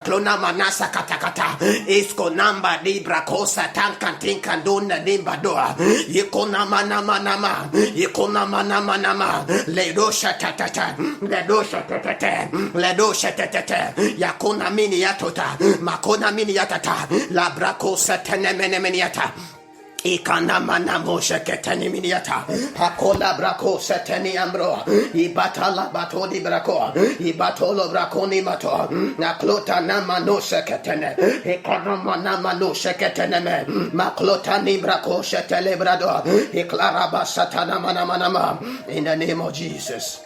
Clona manasa katakata isko namba libra kosa tankantinka dona nimba doa yekona manama yekona manama ledosha tatata yakona mini yatota makona mini yatata labra kosa tenemene meniata Ikana mana moshe keteni miniata hakola brako seteni ambro ibatala batodi brako ibatolo brakoni mato naklota nama no seketene ikana mana mano seketene me maklota ni brako setele brado iklara basatana mana in the name of Jesus.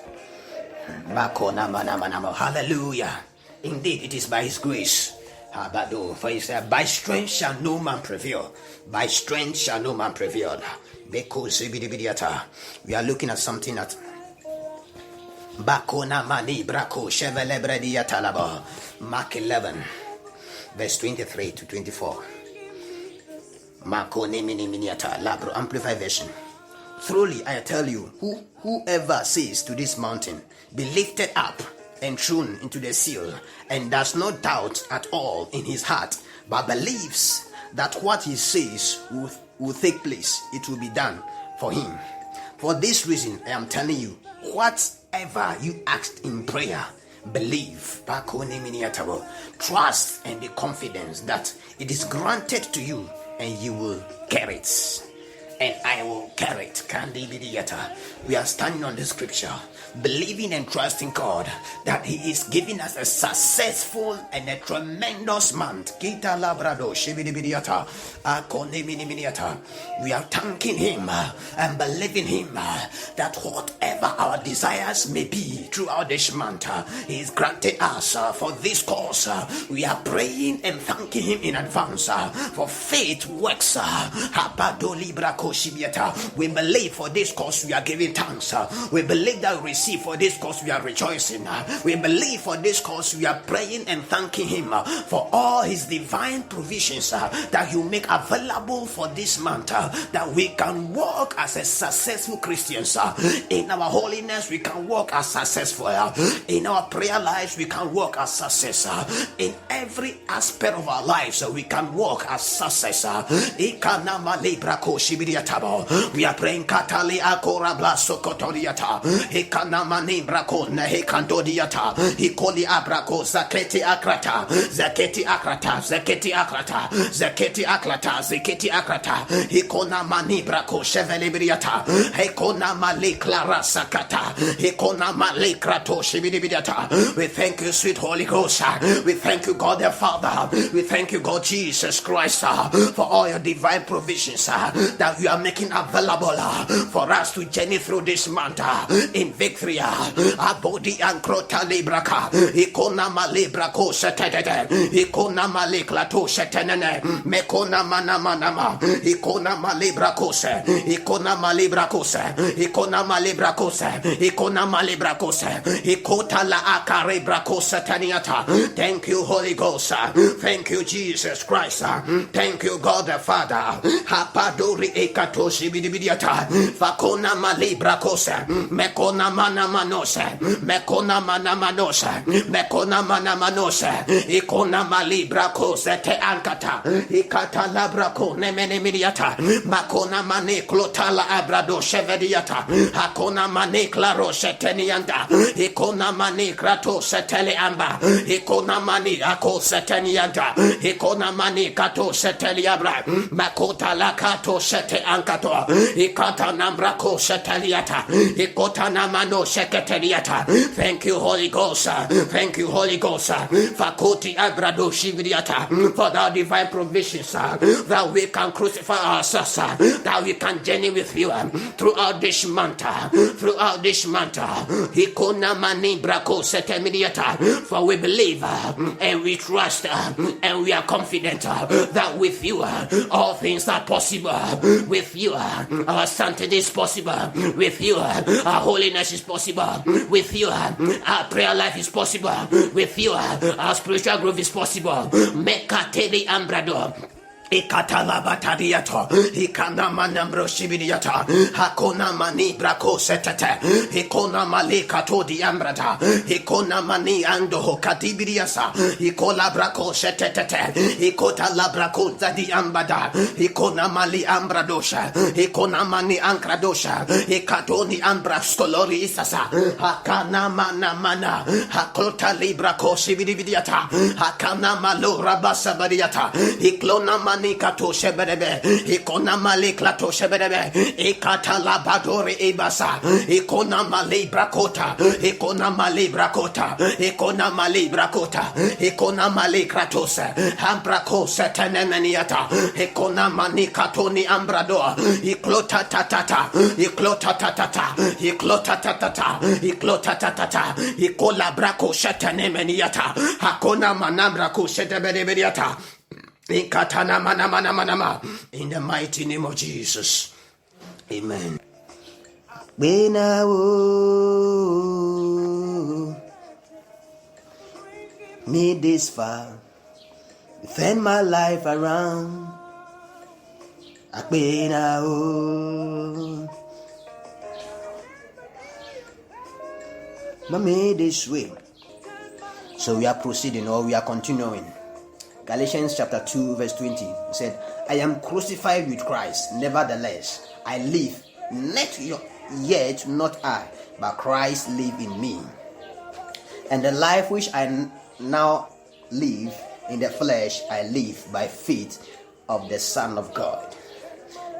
Bakona mana hallelujah. Indeed, it is by His grace. For he said, by strength shall no man prevail. By strength shall no man prevail. We are looking at something that Mark 11, verse 23 to 24. Amplified version. Truly I tell you, whoever says to this mountain, be lifted up and thrown into the sea, and does not doubt at all in his heart, but believes that what he says will take place, it will be done for him. For this reason, I am telling you, whatever you asked in prayer, believe, trust, and be confident that it is granted to you, and you will get it. And I will carry it. We are standing on the scripture, believing and trusting God that He is giving us a successful and a tremendous month. We are thanking Him and believing Him that whatever our desires may be throughout this month, He is granted us for this cause. We are praying and thanking Him in advance, for faith works. We believe for this cause we are giving thanks. We believe that we receive for this cause we are rejoicing. We believe for this cause we are praying and thanking Him for all His divine provisions that He will make available for this month, that we can walk as a successful Christians. In our holiness we can walk as successful. In our prayer lives we can walk as success. In every aspect of our lives we can walk as success. We are praying Katali Akora Blaso Kotoriata, Hekanamani Brakona, Hekandodiata, Hikoli Abrako, Zaketi Akrata, Zaketi Akrata, Zaketi Akrata, Zaketi Akrata, Zaketi Akrata, Hikona Mani Brako, Chevelibriata, Hekona Mali Clara Sakata, Hekona Mali Krato, Shibidibiata. We thank you, sweet Holy Ghost. We thank you, God the Father. We thank you, God Jesus Christ, for all your divine provisions that you are making available for us to journey through this month in victory. Abodi and Krota Libraka, Ikona Malibrako Setede, Ikona Maliklato Setenene, Mekona Manamanama, Ikona Malibrakose, Ikona Malibrakose, Ikona Malibrakose, Ikona Malibrakose, Ikota La Akare Brakose Taniata. Thank you, Holy Ghost. Thank you, Jesus Christ. Thank you, God the Father. Hapadori Ekatoshi Bidibidiata, Fakona Malibra Cosa, Mekona Mana Manose, Mekona Mana Manose, Mekona Mana Manose, Ikona Malibra Cosa Te Ankata, Ikata Labraco, Nemene Midiata, Makona Mane Clotala Abrado Chevediata, Hakona Mane Claro Setenianda, Ikona Mane Krato Setele Amba, Ikona Mani Ako Setenianda, Ikona Mani Kato Seteliabra, Makota Lakato Sete Ankato, Ikata Nambrako Seteliata, Ikota Namano Sekretariata. Thank you, Holy Ghost. Thank you, Holy Ghost. Fakoti Abrado Shivriata, for the divine provisions that we can crucify ourselves, that we can journey with you throughout this month. Throughout this month, Ikona Mani Brako Setemidiata. For we believe and we trust and we are confident that with you all things are possible. With you our sanctity is possible. With you our holiness is possible. With you our prayer life is possible. With you our spiritual growth is possible. Mekateli Ambrado. Ikatalabatadiato, Ikana manambro shibidiata, Hakona mani brako setete, Ikona malika to di ambrata, Ikona mani ando katibidiasa, Ikola brako setete, Ikota labrako zadi ambada, Ikona mali ambradosha, Ikona mani ankradosha, Ikatoni ambrascolori isasa, Hakana mana, Hakota librako shibidiata, Hakana malo rabasa badiata, Iklona mani Kato Shebedebe, Ikona Mali Klato Shebedebe, Ikata Labadori Ibasa, Ikona Mali Brakota, Ikona Mali Brakota, Ikona Mali Brakota, Ikona Mali Kratosa, Ambrakosa Tenemaniata, Ikona Mani Katoni Ambrador, Iklota Tatata, Iklota Tatata, Iklota Tatata, Iklota Tatata, Ikola Brako Shatanemaniata, Hakona Manambrako Shetabediata. In the mighty name of Jesus. Amen. When I made this far, turn my life around. When I made this way. So we are proceeding or we are continuing. Galatians chapter 2 verse 20 said, I am crucified with Christ, nevertheless I live, yet not I, but Christ live in me. And the life which I now live in the flesh, I live by faith of the Son of God.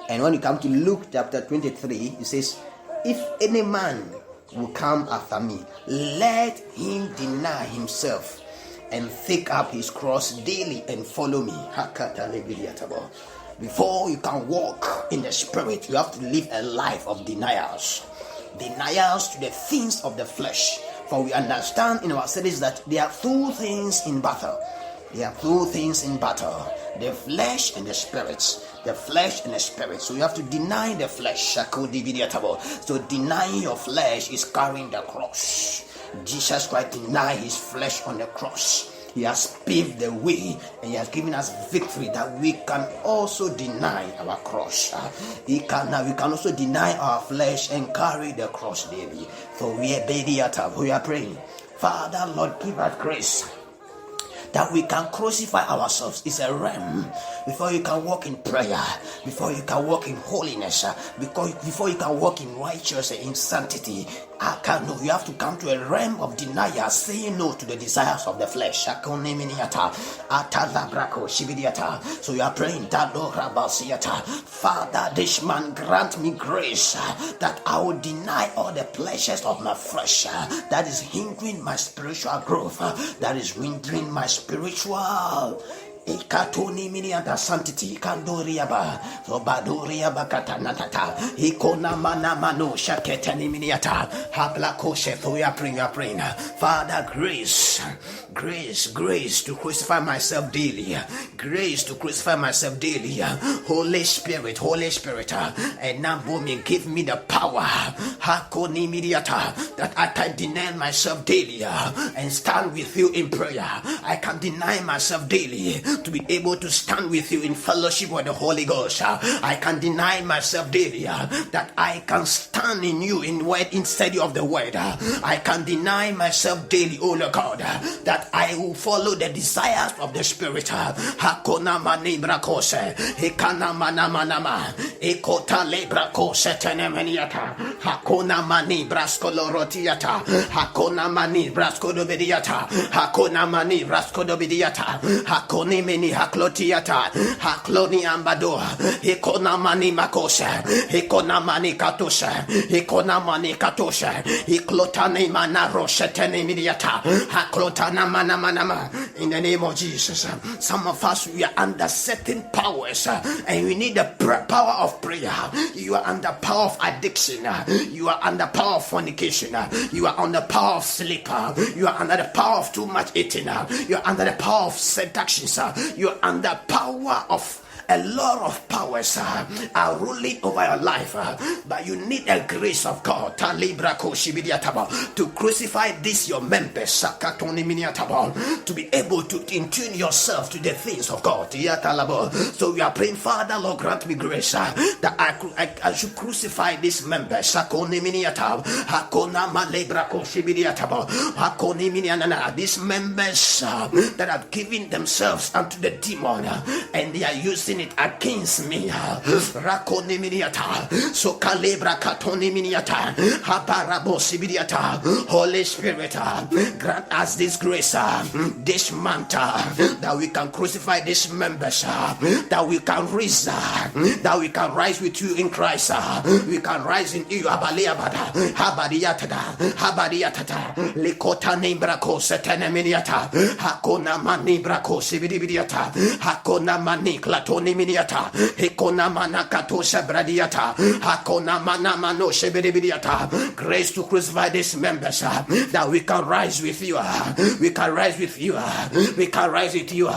And when you come to Luke chapter 23, it says, if any man will come after me, let him deny himself and take up his cross daily and follow me. Before you can walk in the spirit, you have to live a life of denials. Denials to the things of the flesh. For we understand in our studies that there are two things in battle. There are two things in battle. The flesh and the spirits. The flesh and the spirit. So you have to deny the flesh. So denying your flesh is carrying the cross. Jesus Christ denied his flesh on the cross. He has paved the way and he has given us victory that we can also deny our cross. We can also deny our flesh and carry the cross daily. So we are praying, Father, Lord, give us grace that we can crucify ourselves. It's a realm before you can walk in prayer, before you can walk in holiness, before you can walk in righteousness, in sanctity. You have to come to a realm of denial, saying no to the desires of the flesh. So you are praying, Father, this man grant me grace that I will deny all the pleasures of my flesh that is hindering my spiritual growth, that is hindering my spiritual Ikatoni mini anda santiti kandoria ba so badoria bakata natata ikona mana mano shaketani miniata habla koshe. So we are praying, Father, grace to crucify myself daily, grace to crucify myself daily. Holy Spirit, and now give me the power hakoni miniata that I can deny myself daily and stand with you in prayer. I can deny myself daily to be able to stand with you in fellowship with the Holy Ghost. I can deny myself daily that I can stand in you in word instead of the word. I can deny myself daily, oh Lord God, that I will follow the desires of the Spirit. Hakona mani brakose, hekana mana manama, ekota le brakose tenemeniata, hakona mani braskolorotiata, hakona mani braskodobediata, hakona mani braskodobediata, hakoni meni haklotiata, hakloni ambadoa, hekona mani makose, hekona mani katosha, hekona mani katosha, heklotane mana roshetene mediata, haklotana mana manama. In the name of Jesus, some of us, we are under certain powers and we need the power of prayer. You are under power of addiction, you are under power of fornication, you are under power of sleep, you are under the power of too much eating, you are under the power of seductions, you are under power of A lot of powers are ruling over your life, but you need a grace of God to crucify this your members, to be able to intune yourself to the things of God. So we are praying, Father, Lord, grant me grace that I should crucify these members. These members that have given themselves unto the demon and they are using it against me. So kalebra katoni miniata habarabo sibidiata. Holy Spirit, grant us this grace this month that we can crucify these members, that we can rise, with you in Christ. We can rise in you. Habadiata likota nimbrako setene miniata hakona mani brako sibidiata hakona mani klatoni miniata hekona manakato sebradiata hakona mana mano sebidiata. Grace to crucify these members, that we can rise with you. We can rise with you. We can rise with you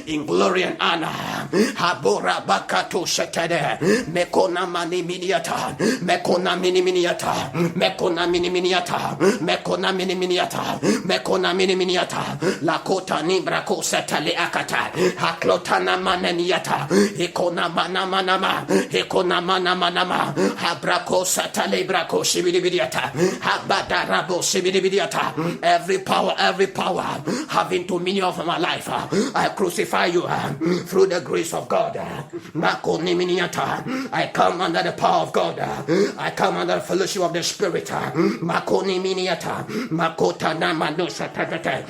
in glory and honor. Habora bakato shetade mekona mani miniata mekona mini miniata mekona mini miniata mekona mini miniata mekona mini miniata lakota nimbrako setale akata haklotana mananiata ekona mana manama ekona mana manama habrako setale brako shibidibidiata habadarabo shibidibidiata. Every power having dominion of my life, I crucify you through the grace of God. I come under the power of God. I come under the fellowship of the Spirit. Makota namanusa tatate.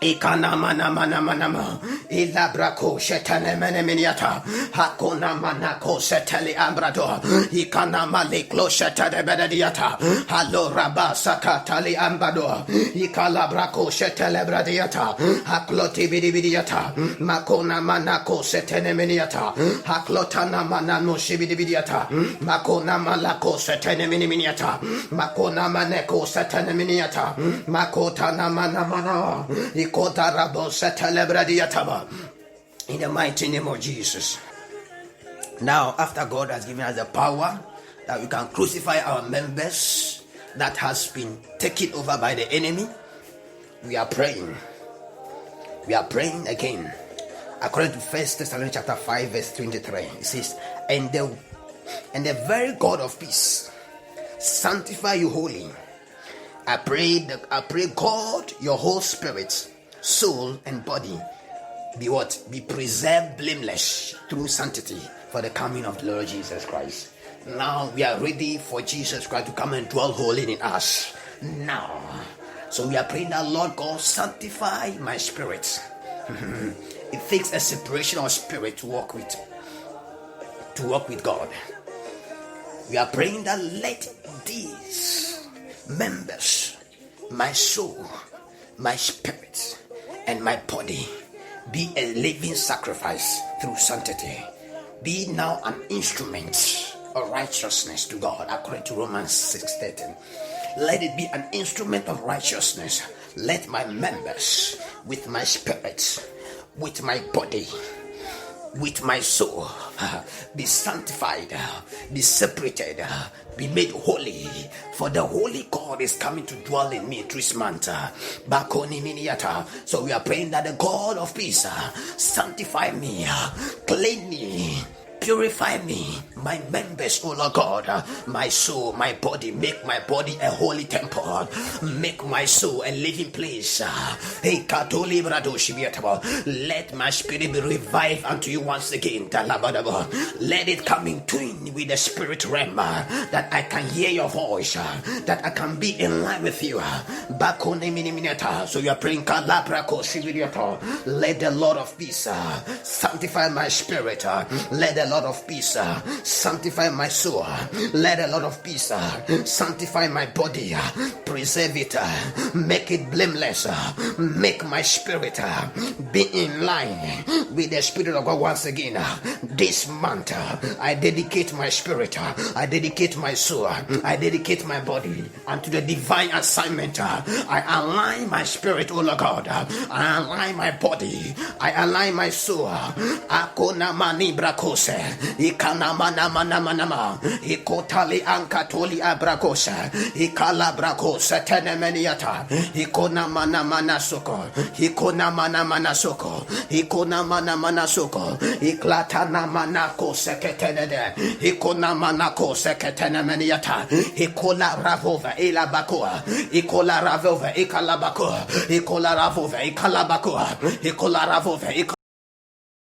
Ikana mana mana manama ilabrako shetane mene miniata hakona manako seteli ambrado ikana maliklo shetade bedadiata halo raba sakatali ambado ikalabrako shetele bradiata hakloti bidibidiata makona manako setene miniata haklotana manano shibidibidiata makona malako setene miniata makona maneko setene miniata makota na mana in the mighty name of Jesus. Now, after God has given us the power that we can crucify our members that has been taken over by the enemy, we are praying. We are praying again. According to 1 Thessalonians chapter 5 verse 23, it says, and the very God of peace sanctify you wholly. I pray God, your whole spirit, soul and body be preserved blameless through sanctity for the coming of the Lord Jesus Christ. Now we are ready for Jesus Christ to come and dwell wholly in us now. So we are praying that, Lord God, sanctify my spirit. It takes a separation of spirit to walk with God. We are praying that let these members, my soul, my spirit, and my body be a living sacrifice through sanctity. Be now an instrument of righteousness to God, according to Romans 6:13. Let it be an instrument of righteousness. Let my members, with my spirit, with my body, with my soul, be sanctified, be separated, be made holy, for the holy God is coming to dwell in me this month. So we are praying that the God of peace sanctify me, clean me, purify me, my members, oh Lord God, my soul, my body. Make my body a holy temple. Make my soul a living place. Let my spirit be revived unto you once again. Let it come in tune with the spirit realm, that I can hear your voice, that I can be in line with you. So you are praying, let the Lord of peace sanctify my spirit. Let the lot of peace sanctify my soul. Let a lot of peace sanctify my body. Preserve it. Make it blameless. Make my spirit be in line with the Spirit of God once again. This month, I dedicate my spirit. I dedicate my soul. I dedicate my body unto the divine assignment. I align my spirit, oh Lord God. I align my body. I align my soul. Akona mani brakose. Ikana mana mana mana. Ikotali ankatoli abrakosa. Ikala brakosa tenemeniata. Ikona mana mana soko. Ikona mana mana soko. Ikona mana mana soko. Iklatana manako seketenede. Ikona manako seketenemeniata. Ikola ravova elabakoa. Ikola ravova ikalabakoa. Ikola ravova ikalabakoa. Ikola ravova